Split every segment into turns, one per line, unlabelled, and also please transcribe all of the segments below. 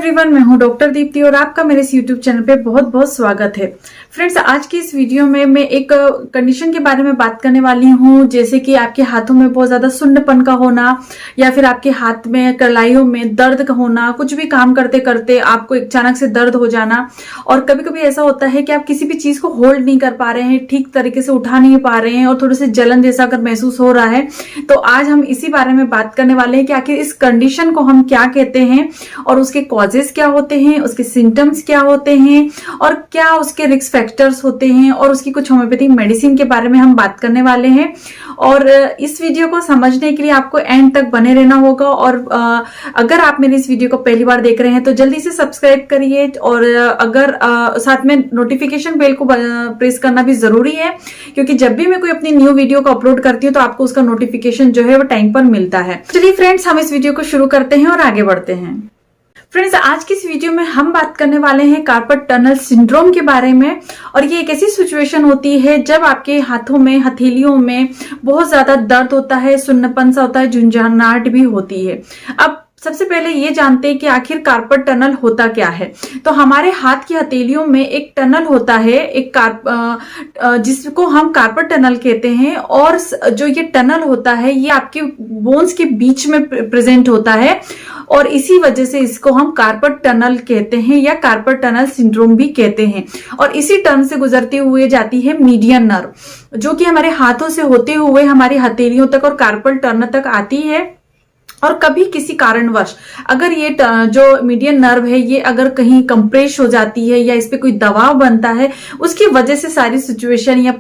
Everyone, मैं हूं doctor Deepti और आपका मेरे इस यूट्यूब चैनल पे बहुत बहुत स्वागत है। फ्रेंड्स, आज की इस वीडियो में मैं एक कंडीशन के बारे में बात करने वाली हूं, जैसे कि आपके हाथों में बहुत ज्यादा सुन्नपन का होना या फिर आपके हाथ में कलाइयों में दर्द का होना, कुछ भी काम करते करते आपको अचानक से दर्द हो जाना। और कभी कभी ऐसा होता है कि आप किसी भी चीज को होल्ड नहीं कर पा रहे हैं, ठीक तरीके से उठा नहीं पा रहे हैं और थोड़े से जलन जैसा अगर महसूस हो रहा है, तो आज हम इसी बारे में बात करने वाले हैं कि आखिर इस कंडीशन को हम क्या कहते हैं और उसके कॉजेस क्या होते हैं, उसके सिम्टम्स क्या होते हैं और क्या उसके रिस्क फैक्टर्स होते हैं, और उसकी कुछ होम्योपैथिक मेडिसिन के बारे में हम बात करने वाले हैं। और इस वीडियो को समझने के लिए आपको एंड तक बने रहना होगा। और अगर आप मेरी इस वीडियो को पहली बार देख रहे हैं तो जल्दी से सब्सक्राइब करिए, और अगर साथ में नोटिफिकेशन बेल को प्रेस करना भी जरूरी है, क्योंकि जब भी मैं कोई अपनी न्यू वीडियो को अपलोड करती हूँ तो आपको उसका नोटिफिकेशन जो है वो टाइम पर मिलता है। चलिए फ्रेंड्स, हम इस वीडियो को शुरू करते हैं और आगे बढ़ते हैं। फ्रेंड्स, आज की इस वीडियो में हम बात करने वाले हैं कार्पल टनल सिंड्रोम के बारे में। और ये एक ऐसी सिचुएशन होती है जब आपके हाथों में, हथेलियों में बहुत ज्यादा दर्द होता है, सुन्नपन सा होता है, झुंझुनाहट भी होती है। अब सबसे पहले ये जानते हैं कि आखिर कार्पल टनल होता क्या है। तो हमारे हाथ की हथेलियों में एक टनल होता है, एक जिसको हम कार्पल टनल कहते हैं। और जो ये टनल होता है ये आपके बोन्स के बीच में प्रेजेंट होता है, और इसी वजह से इसको हम कार्पल टनल कहते हैं या कार्पल टनल सिंड्रोम भी कहते हैं। और इसी टर्न से गुजरते हुए जाती है मीडियन नर्व, जो कि हमारे हाथों से होते हुए हमारी हथेलियों तक और कार्पल टनल तक आती है। और कभी किसी कारणवश अगर ये जो मीडियन नर्व है ये अगर कहीं कंप्रेस हो जाती है या इस पे कोई दबाव बनता है, उसकी वजह से सारी सिचुएशन या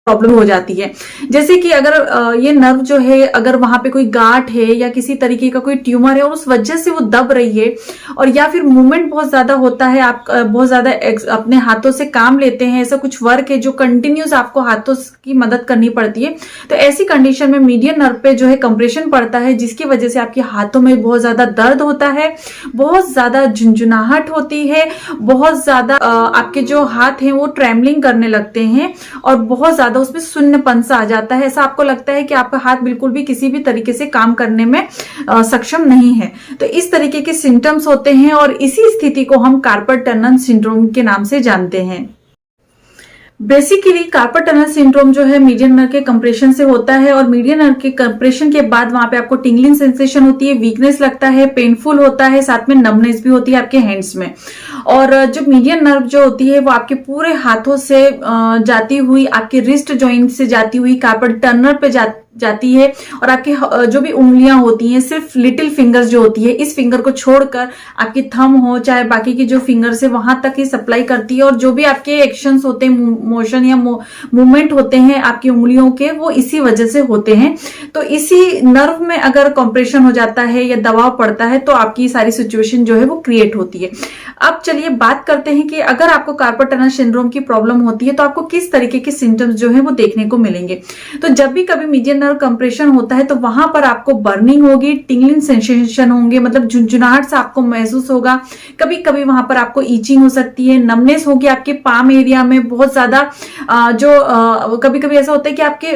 प्रॉब्लम हो जाती है। जैसे कि अगर ये नर्व जो है, अगर वहां पे कोई गांठ है या किसी तरीके का कोई ट्यूमर है और उस वजह से वो दब रही है, और या फिर मूवमेंट बहुत ज्यादा होता है, आप बहुत ज्यादा अपने हाथों से काम लेते हैं, ऐसा कुछ वर्क है जो कंटिन्यूस आपको हाथों की मदद करनी पड़ती है, तो ऐसी कंडीशन में मीडियन नर्व पे जो है कंप्रेशन पड़ता है, जिसकी वजह से आपके हाथों में बहुत ज्यादा दर्द होता है, बहुत ज्यादा झुंझुनाहट होती है, बहुत ज्यादा आपके जो हाथ हैं वो ट्रेमलिंग करने लगते हैं और बहुत ज्यादा उसमें सुन्नपन सा आ जाता है। ऐसा आपको लगता है कि आपका हाथ बिल्कुल भी किसी भी तरीके से काम करने में सक्षम नहीं है। तो इस तरीके के सिम्टम्स होते हैं और इसी स्थिति को हम कार्पल टनल सिंड्रोम के नाम से जानते हैं। बेसिकली कार्पल टनल सिंड्रोम जो है मीडियन नर्व के कंप्रेशन से होता है, और मीडियन नर्व के कंप्रेशन के बाद वहां पे आपको टिंगलिंग सेंसेशन होती है, वीकनेस लगता है, पेनफुल होता है, साथ में नमनेस भी होती है आपके हैंड्स में। और जो मीडियन नर्व जो होती है वो आपके पूरे हाथों से जाती हुई आपके रिस्ट जॉइंट से जाती हुई कार्पल टनल पे जाती है, और आपकी जो भी उंगलियां होती हैं, सिर्फ लिटिल फिंगर्स जो होती है, इस फिंगर को छोड़कर आपकी थंब हो चाहे बाकी की जो फिंगर्स है वहां तक ही सप्लाई करती है। और जो भी आपके एक्शंस होते हैं, मोशन या मूवमेंट होते हैं आपकी उंगलियों के, वो इसी वजह से होते हैं। तो इसी नर्व में अगर कॉम्प्रेशन हो जाता है या दबाव पड़ता है तो आपकी सारी सिचुएशन जो है वो क्रिएट होती है। अब चलिए बात करते हैं कि अगर आपको कार्पल टनल सिंड्रोम की प्रॉब्लम होती है तो आपको किस तरीके के सिम्टम्स जो है वो देखने को मिलेंगे। तो जब भी कभी मीडियन नर्व कंप्रेशन होता है तो वहां पर आपको बर्निंग होगी, टिंगलिंग सेंसेशन होंगे, मतलब झुंझुनाहट सा आपको महसूस होगा। कभी कभी वहां पर आपको ईचिंग हो सकती है, नमनेस होगी आपके पाम एरिया में बहुत ज्यादा। जो कभी कभी ऐसा होता है कि आपके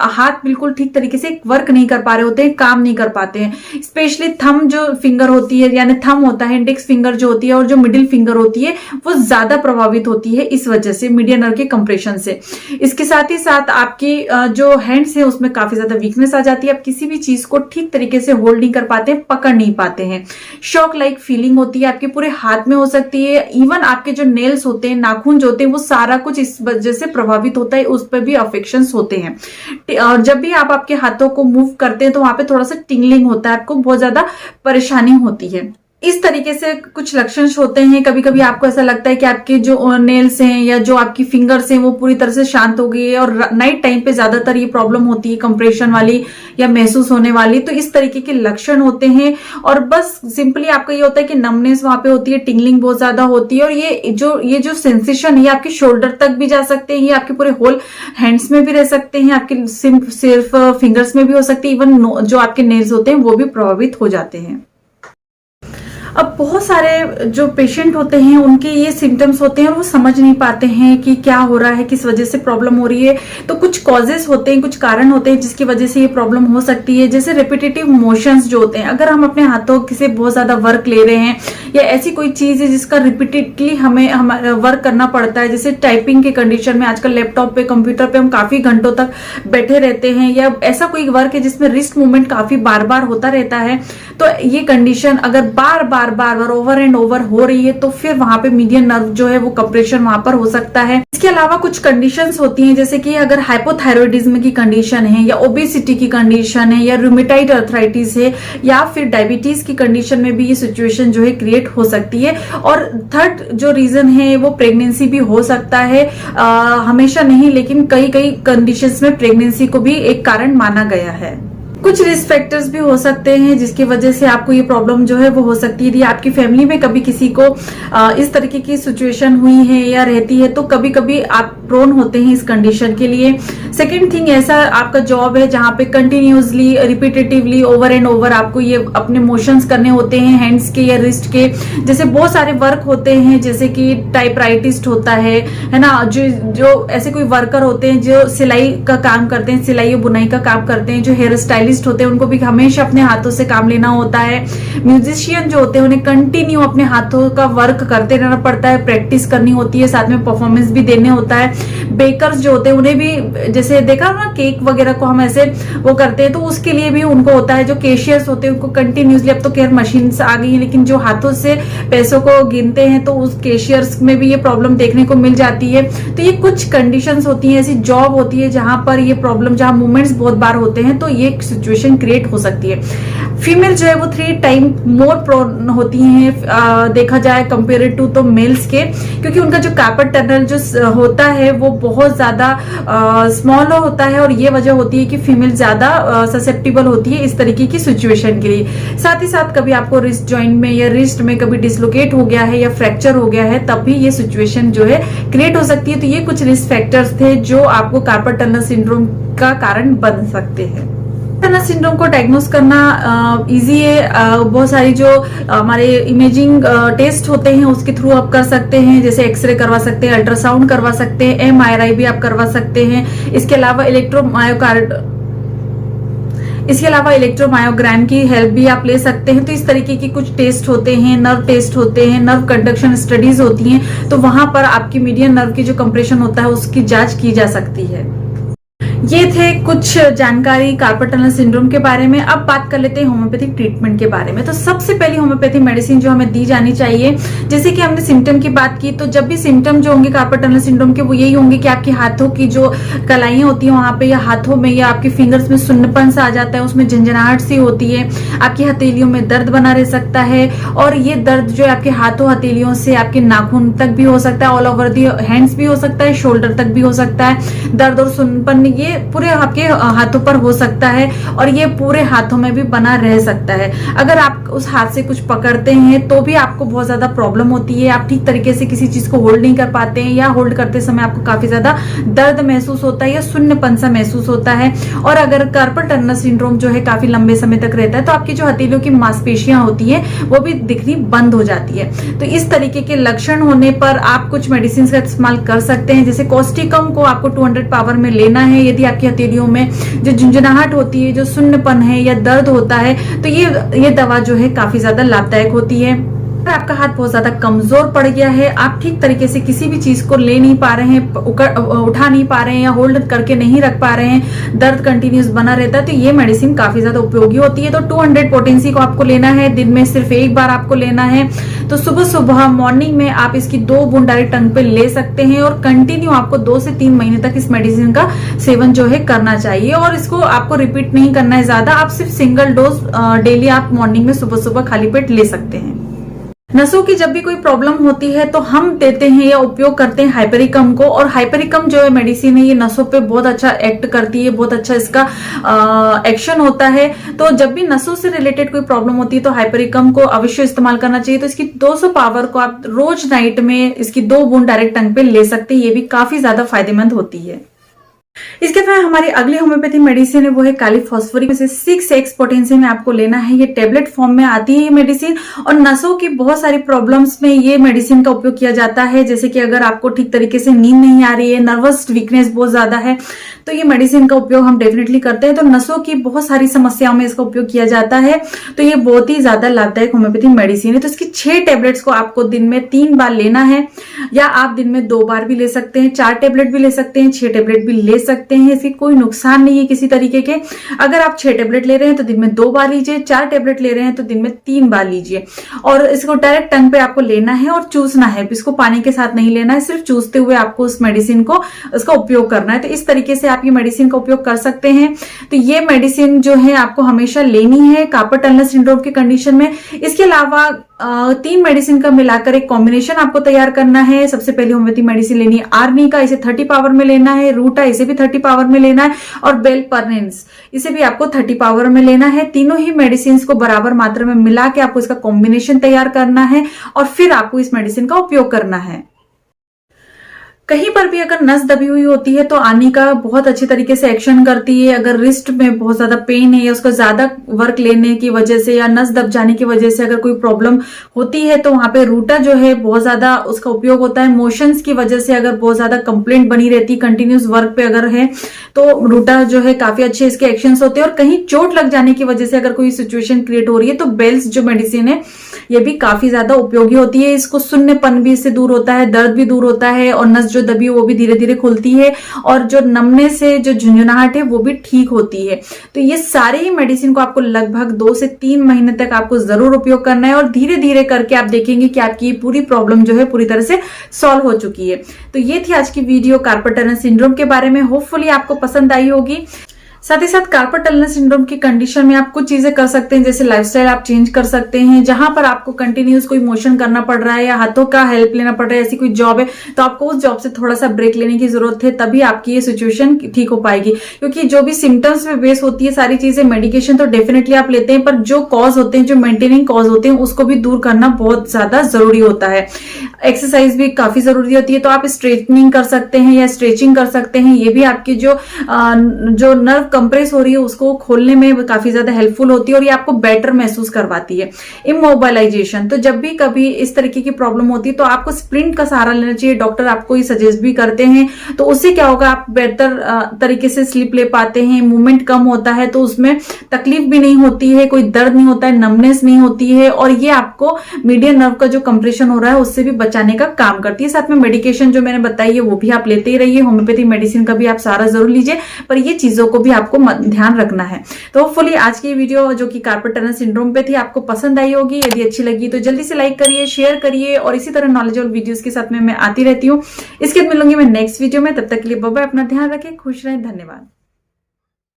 हाथ बिल्कुल ठीक तरीके से वर्क नहीं कर पा रहे होते हैं, काम नहीं कर पाते हैं। स्पेशली थंब जो फिंगर होती है, यानी थंब होता है, इंडेक्स फिंगर जो होती है, और जो मिडिल फिंगर होती है वो ज्यादा प्रभावित होती है इस वजह से, मीडियन नर्व के कंप्रेशन से। इसके साथ ही साथ आपकी जो हैंड्स है उसमें काफी ज्यादा वीकनेस आ जाती है, आप किसी भी चीज को ठीक तरीके से होल्ड नहीं कर पाते हैं, पकड़ नहीं पाते हैं। शॉक लाइक फीलिंग होती है, आपके पूरे हाथ में हो सकती है। इवन आपके जो नेल्स होते हैं, नाखून जो होते हैं, वो सारा कुछ इस वजह से प्रभावित होता है, उस पर भी अफेक्शंस होते हैं। और जब भी आप आपके हाथों को मूव करते हैं तो वहां पे थोड़ा सा टिंगलिंग होता है, आपको बहुत ज्यादा परेशानी होती है। इस तरीके से कुछ लक्षण होते हैं। कभी कभी आपको ऐसा लगता है कि आपके जो नेल्स हैं या जो आपकी फिंगर्स हैं वो पूरी तरह से शांत हो गई है, और नाइट टाइम पे ज्यादातर ये प्रॉब्लम होती है कंप्रेशन वाली या महसूस होने वाली। तो इस तरीके के लक्षण होते हैं, और बस सिंपली आपका ये होता है कि नमनेस वहां पे होती है, टिंगलिंग बहुत ज्यादा होती है, और ये जो सेंसेशन है आपके शोल्डर तक भी जा सकते हैं, ये आपके पूरे होल हैंड्स में भी रह सकते हैं, आपके सिर्फ फिंगर्स में भी हो सकते हैं, इवन जो आपके नेल्स होते हैं वो भी प्रभावित हो जाते हैं। अब बहुत सारे जो पेशेंट होते हैं उनके ये सिम्टम्स होते हैं और वो समझ नहीं पाते हैं कि क्या हो रहा है, किस वजह से प्रॉब्लम हो रही है। तो कुछ कॉजेस होते हैं, कुछ कारण होते हैं जिसकी वजह से ये प्रॉब्लम हो सकती है। जैसे रिपीटेटिव मोशंस जो होते हैं, अगर हम अपने हाथों से बहुत ज्यादा वर्क ले रहे हैं या ऐसी कोई चीज है जिसका रिपीटेडली हमें वर्क करना पड़ता है, जैसे टाइपिंग के कंडीशन में आजकल लैपटॉप पे, कंप्यूटर पे हम काफी घंटों तक बैठे रहते हैं, या ऐसा कोई वर्क है जिसमें रिस्ट मूवमेंट काफी बार बार होता रहता है, तो ये कंडीशन अगर बार बार ओवर एंड ओवर हो रही है तो फिर वहां पे मीडियन नर्व जो है वो कंप्रेशन वहां पर हो सकता है। इसके अलावा कुछ कंडीशंस होती हैं, जैसे कि अगर हाइपोथायरॉयडिज्म की कंडीशन है, या ओबेसिटी की कंडीशन है, या रूमेटाइड अर्थराइटिस है, या फिर डायबिटीज की कंडीशन में भी ये सिचुएशन जो है क्रिएट हो सकती है। और थर्ड जो रीजन है वो प्रेगनेंसी भी हो सकता है, हमेशा नहीं लेकिन कई कंडीशंस में प्रेगनेंसी को भी एक कारण माना गया है। कुछ रिस्क फैक्टर्स भी हो सकते हैं जिसकी वजह से आपको ये प्रॉब्लम जो है वो हो सकती है। यदि आपकी फैमिली में कभी किसी को इस तरीके की सिचुएशन हुई है या रहती है तो कभी कभी आप प्रोन होते हैं इस कंडीशन के लिए। सेकेंड थिंग, ऐसा आपका जॉब है जहां पे continuously repetitively over and over आपको ये अपने मोशंस करने होते हैं हैंड्स के या रिस्ट के। जैसे बहुत सारे वर्क होते हैं, जैसे कि टाइपराइटिस्ट होता है ना, जो ऐसे कोई वर्कर होते हैं जो सिलाई का काम करते हैं, सिलाई और बुनाई का काम करते हैं, जो हेयर स्टाइलिस्ट होते हैं उनको भी हमेशा अपने हाथों से काम लेना होता है। म्यूजिशियन जो होते हैं उन्हें कंटिन्यू अपने हाथों का वर्क करते रहना पड़ता है, प्रैक्टिस करनी होती है, साथ में परफॉर्मेंस भी देने होता है। बेकर्स जो होते हैं उन्हें भी, जैसे देखा ना केक वगैरह को हम ऐसे वो करते हैं, तो उसके लिए भी उनको होता है। जो कैशियर्स होते हैं उनको कंटिन्यूसली, अब तो केयर मशीन आ गई है, लेकिन जो हाथों से पैसों को गिनते हैं तो उस कैशियर्स में भी ये प्रॉब्लम देखने को मिल जाती है। तो ये कुछ कंडीशंस होती हैं, ऐसी जॉब होती है जहां पर ये प्रॉब्लम, जहां मूवमेंट्स बहुत बार होते हैं तो ये सिचुएशन क्रिएट हो सकती है। फीमेल जो है वो 3 टाइम मोर प्रोन होती हैं देखा जाए कंपेयर टू तो मेल्स के, क्योंकि उनका जो कार्पल टनल जो होता है वो बहुत ज्यादा स्मॉल होता है, और ये वजह होती है कि फीमेल ज्यादा ससेप्टिबल होती है इस तरीके की सिचुएशन के लिए। साथ ही साथ कभी आपको रिस्ट जॉइंट में या रिस्ट में कभी डिसलोकेट हो गया है या फ्रैक्चर हो गया है, तब भी ये सिचुएशन जो है क्रिएट हो सकती है। तो ये कुछ रिस्क फैक्टर्स थे जो आपको कार्पल टनल सिंड्रोम का कारण बन सकते हैं। टनल सिंड्रोम को डायग्नोस करना इजी है। बहुत सारी जो हमारे इमेजिंग टेस्ट होते हैं उसके थ्रू आप कर सकते हैं, जैसे एक्सरे करवा सकते हैं, अल्ट्रासाउंड करवा सकते हैं, MRI भी आप करवा सकते हैं। इसके अलावा इलेक्ट्रोमायोग्राम की हेल्प भी आप ले सकते हैं। तो इस तरीके की कुछ टेस्ट होते हैं, नर्व टेस्ट होते हैं, नर्व कंडक्शन स्टडीज होती हैं, तो वहां पर आपकी मीडियन नर्व की जो कंप्रेशन होता है उसकी जांच की जा सकती है। ये थे कुछ जानकारी कार्पल टनल सिंड्रोम के बारे में। अब बात कर लेते हैं होम्योपैथिक ट्रीटमेंट के बारे में। तो सबसे पहले होम्योपैथिक मेडिसिन जो हमें दी जानी चाहिए, जैसे कि हमने सिम्टम की बात की, तो जब भी सिम्टम जो होंगे कार्पल टनल सिंड्रोम के वो यही होंगे कि आपके हाथों की जो कलाइयां होती है वहां पे, या हाथों में या आपके फिंगर्स में सुन्नपन सा आ जाता है, उसमें झंझनाहट सी होती है, आपकी हथेलियों में दर्द बना रह सकता है, और ये दर्द जो है आपके हाथों हथेलियों से आपके नाखून तक भी हो सकता है, ऑल ओवर दी हैंड्स भी हो सकता है, शोल्डर तक भी हो सकता है। दर्द और सुन्नपन ये पूरे आपके हाथों पर हो सकता है, और ये पूरे हाथों में भी बना रह सकता है। अगर आप उस हाथ से कुछ पकड़ते हैं तो भी आपको बहुत ज्यादा प्रॉब्लम होती है, आप ठीक तरीके से किसी चीज को होल्ड नहीं कर पाते हैं, या होल्ड करते समय आपको काफी ज्यादा दर्द महसूस होता है या सुन्नपन सा महसूस होता है। और अगर कार्पल टनल सिंड्रोम जो है काफी लंबे समय तक रहता है तो आपकी जो हथेलियों की मांसपेशियां होती है वो भी दिखनी बंद हो जाती है। तो इस तरीके के लक्षण होने पर आप कुछ मेडिसिन का इस्तेमाल कर सकते हैं, जैसे कॉस्टिकम को आपको 200 पावर में लेना है। यदि आपकी हथेलियों में जो झुंझुनाहट होती है, जो सुन्नपन है या दर्द होता है, तो ये दवा जो है काफी ज्यादा लाभदायक होती है। अगर आपका हाथ बहुत ज्यादा कमजोर पड़ गया है, आप ठीक तरीके से किसी भी चीज को ले नहीं पा रहे हैं, उठा नहीं पा रहे हैं, या होल्ड करके नहीं रख पा रहे हैं, दर्द कंटिन्यूस बना रहता है, तो ये मेडिसिन काफी ज्यादा उपयोगी होती है। तो 200 पोटेंसी को आपको लेना है, दिन में सिर्फ एक बार आपको लेना है। तो सुबह सुबह मॉर्निंग में आप इसकी 2 बूंद डायरेक्ट टंग पे ले सकते हैं, और कंटिन्यू आपको 2 से 3 महीने तक इस मेडिसिन का सेवन जो है करना चाहिए। और इसको आपको रिपीट नहीं करना है ज्यादा, आप सिर्फ सिंगल डोज डेली आप मॉर्निंग में सुबह सुबह खाली पेट ले सकते हैं। नसों की जब भी कोई प्रॉब्लम होती है तो हम देते हैं या उपयोग करते हैं हाइपेरिकम को, और हाइपेरिकम जो है मेडिसिन है ये नसों पे बहुत अच्छा एक्ट करती है, बहुत अच्छा इसका एक्शन होता है। तो जब भी नसों से रिलेटेड कोई प्रॉब्लम होती है तो हाइपेरिकम को अवश्य इस्तेमाल करना चाहिए। तो इसकी 200 पावर को आप रोज नाइट में इसकी 2 बूंद डायरेक्ट टंग पे ले सकते हैं, ये भी काफी ज्यादा फायदेमंद होती है। इसके बाद हमारी अगली होम्योपैथी मेडिसिन है वो है काली फॉस्फोरिक एसिड 6x पोटेंसी में आपको लेना है। ये टेबलेट फॉर्म में आती है ये मेडिसिन, और नसों की बहुत सारी प्रॉब्लम्स में ये मेडिसिन का उपयोग किया जाता है। जैसे कि अगर आपको ठीक तरीके से नींद नहीं आ रही है, नर्वस वीकनेस बहुत ज्यादा है, तो ये मेडिसिन का उपयोग हम डेफिनेटली करते हैं। तो नसों की बहुत सारी समस्याओं में इसका उपयोग किया जाता है, तो ये बहुत ही ज्यादा लाभदायक होम्योपैथी मेडिसिन है। तो इसकी 6 टेबलेट्स को आपको दिन में 3 बार लेना है, या आप दिन में 2 बार भी ले सकते हैं, 4 टेबलेट भी ले सकते हैं, 6 टेबलेट भी ले सकते हैं। इसकी कोई नुकसान नहीं है किसी तरीके के। अगर आप 6 टेबलेट ले रहे हैं तो दिन में 2 बार लीजिए, 4 टेबलेट ले रहे हैं तो दिन में 3 बार लीजिए। और इसको डायरेक्ट टंग पे आपको लेना है और चूसना है, इसको पानी के साथ नहीं लेना है, सिर्फ चूसते हुए आपको उस मेडिसिन को उसका उपयोग करना है। तो इस तरीके से आप ये मेडिसिन का उपयोग कर सकते हैं। तो ये मेडिसिन जो है आपको हमेशा लेनी है कार्पल टनल सिंड्रोम की कंडीशन में। इसके अलावा 3 मेडिसिन का मिलाकर एक कॉम्बिनेशन आपको तैयार करना है। सबसे पहले होम्योपैथी मेडिसिन लेनी है आर्नी का, इसे 30 पावर में लेना है, रूटा इसे भी 30 पावर में लेना है, और बेलपर्निन्स इसे भी आपको 30 पावर में लेना है। तीनों ही मेडिसिन को बराबर मात्रा में मिला के आपको इसका कॉम्बिनेशन तैयार करना है, और फिर आपको इस मेडिसिन का उपयोग करना है। कहीं पर भी अगर नस दबी हुई होती है तो आर्निका बहुत अच्छी तरीके से एक्शन करती है। अगर रिस्ट में बहुत ज्यादा पेन है, या उसका ज्यादा वर्क लेने की वजह से, या नस दब जाने की वजह से अगर कोई प्रॉब्लम होती है, तो वहां पे रूटा जो है बहुत ज्यादा उसका उपयोग होता है। मोशंस की वजह से अगर बहुत ज्यादा कंप्लेंट बनी रहती है, कंटिन्यूस वर्क पे अगर है, तो रूटा जो है काफी अच्छे इसके एक्शंस होते हैं। और कहीं चोट लग जाने की वजह से अगर कोई सिचुएशन क्रिएट हो रही है, तो बेल्स जो मेडिसिन है ये भी काफी ज्यादा उपयोगी होती है। इसको सुन्नपन भी इससे दूर होता है, दर्द भी दूर होता है, और नस जो दबी वो भी धीरे धीरे खुलती है, और जो नमने से जो झुंझुनाहट है वो भी ठीक होती है। तो ये सारे ही मेडिसिन को आपको लगभग 2 से 3 महीने तक आपको जरूर उपयोग करना है, और धीरे धीरे करके आप देखेंगे कि आपकी पूरी प्रॉब्लम जो है पूरी तरह से सॉल्व हो चुकी है। तो ये थी आज की वीडियो कार्पल टनल सिंड्रोम के बारे में। होपफुली आपको पसंद आई होगी। साथ ही साथ कार्पल टनल सिंड्रोम की कंडीशन में आप कुछ चीजें कर सकते हैं, जैसे लाइफस्टाइल आप चेंज कर सकते हैं। जहां पर आपको कंटिन्यूस कोई मोशन करना पड़ रहा है, या हाथों का हेल्प लेना पड़ रहा है, ऐसी कोई जॉब है, तो आपको उस जॉब से थोड़ा सा ब्रेक लेने की जरूरत है, तभी आपकी ये सिचुएशन ठीक हो पाएगी। क्योंकि जो भी सिम्टम्स पे बेस होती है सारी चीजें, मेडिकेशन तो डेफिनेटली आप लेते हैं, पर जो कॉज होते हैं, जो मेंटेनिंग कॉज होते हैं, उसको भी दूर करना बहुत ज्यादा जरूरी होता है। एक्सरसाइज भी काफी जरूरी होती है, तो आप स्ट्रेटनिंग कर सकते हैं या स्ट्रेचिंग कर सकते हैं। ये भी आपकी जो नर्व कंप्रेस हो रही है उसको खोलने में काफी ज्यादा हेल्पफुल होती है, और ये आपको बेटर महसूस करवाती है। इमोबिलाइजेशन, तो जब भी कभी इस तरीके की प्रॉब्लम होती है तो आपको स्प्रिंट का सहारा लेना चाहिए। डॉक्टर आपको ये सजेस्ट भी करते हैं, तो उससे क्या होगा, आप बेहतर तरीके से स्लीप ले पाते हैं, मूवमेंट कम होता है, तो उसमें तकलीफ भी नहीं होती है, कोई दर्द नहीं होता है, नमनेस नहीं होती है, और ये आपको मीडियन नर्व का जो कंप्रेशन हो रहा है उससे भी बचाने का काम करती है। साथ में मेडिकेशन जो मैंने बताई है वो भी आप लेते ही रहिए। होम्योपैथी मेडिसिन का भी आप सहारा जरूर लीजिए, पर ये चीजों को भी आपको ध्यान रखना है। तो होपफुली आज की वीडियो जो कि कार्पल टनल सिंड्रोम पे थी आपको पसंद आई होगी। यदि अच्छी लगी तो जल्दी से लाइक करिए, शेयर करिए, और इसी तरह नॉलेजेबल वीडियोस के साथ में मैं आती रहती हूँ। इसके बाद मिलूंगी मैं नेक्स्ट वीडियो में। तब तक के लिए बाय बाय, अपना ध्यान रखें, खुश रहें, धन्यवाद।